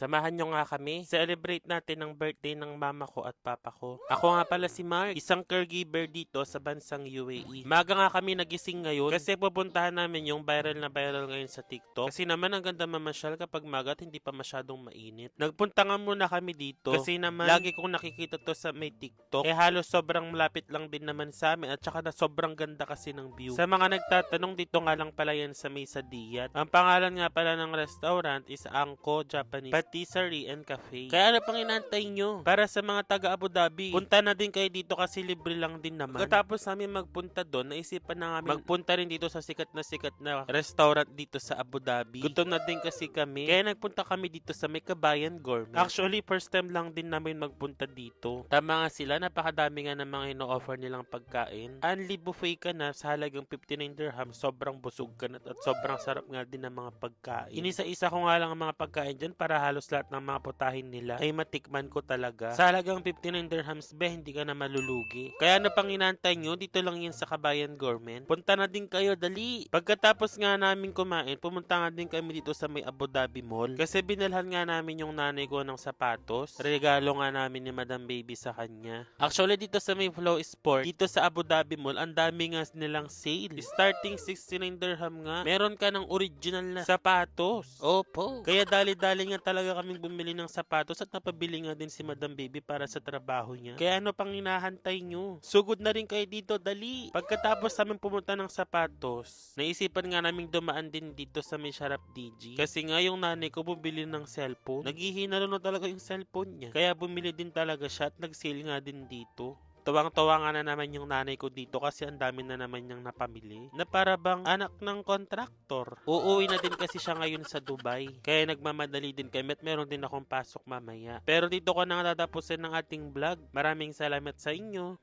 Samahan nyo nga kami. Celebrate natin ang birthday ng mama ko at papa ko. Ako nga pala si Mark, isang caregiver dito sa bansang UAE. Maga nga kami nagising ngayon kasi pupuntahan namin yung viral na viral ngayon sa TikTok. Kasi naman ang ganda mamasyal kapag maga at hindi pa masyadong mainit. Nagpunta nga muna kami dito kasi naman lagi kong nakikita to sa may TikTok. Halos sobrang malapit lang din naman sa amin at saka na sobrang ganda kasi ng view. Sa mga nagtatanong, dito nga lang pala yan sa may Sadiyat. Ang pangalan nga pala ng restaurant is Angko Japanese Patisserie and Cafe. Kaya ano pang inaantay nyo? Para sa mga taga Abu Dhabi, punta na din kayo dito kasi libre lang din naman. Pagkatapos namin magpunta doon, naisipan na namin magpunta rin dito sa sikat na restaurant dito sa Abu Dhabi. Gutom na din kasi kami. Kaya nagpunta kami dito sa may Kabayan Gourmet. Actually, first time lang din namin magpunta dito. Tama nga sila, napakadami nga ng mga ino-offer nilang pagkain. Unli buffet ka na sa halagang 59 dirham, sobrang busog ka na at sobrang sarap nga din ng mga pagkain. Inisa-isa ko nga lang ang mga pagkain dyan para halos lahat ng mga putahin nila ay matikman ko talaga. Sa halagang 59 dirhams be, hindi ka na malulugi. Kaya ano pang inaantay nyo? Dito lang yan sa Kabayan Gourmet. Punta na din kayo, dali! Pagkatapos nga namin kumain, pumunta nga din kami dito sa may Abu Dhabi Mall. Kasi binalhan nga namin yung nanay ko ng sapatos. Regalo nga namin ni Madam Baby sa kanya. Actually, dito sa may Flow Sport, dito sa Abu Dhabi Mall, ang dami nga nilang sale. Starting 69 dirham nga, meron ka ng original na sapatos. Opo. Kaya dali-dali nga talaga kaming bumili ng sapatos at napabili nga din si Madam Baby para sa trabaho niya. Kaya ano pang hinahantay nyo? Sugod na rin kayo dito, dali. Pagkatapos namin pumunta ng sapatos, naisipan nga naming dumaan din dito sa may Sharap DG. Kasi nga yung nanay ko bumili ng cellphone. Naghihinalo na talaga yung cellphone niya. Kaya bumili din talaga siya at nag-sale nga din dito. Tuwang-tuwa nga na naman yung nanay ko dito kasi ang dami na naman niyang napamili na para bang anak ng kontraktor. Uuwi na din kasi siya ngayon sa Dubai. Kaya nagmamadali din kami at meron din akong pasok mamaya. Pero dito ko na nga tatapusin ng ating vlog. Maraming salamat sa inyo.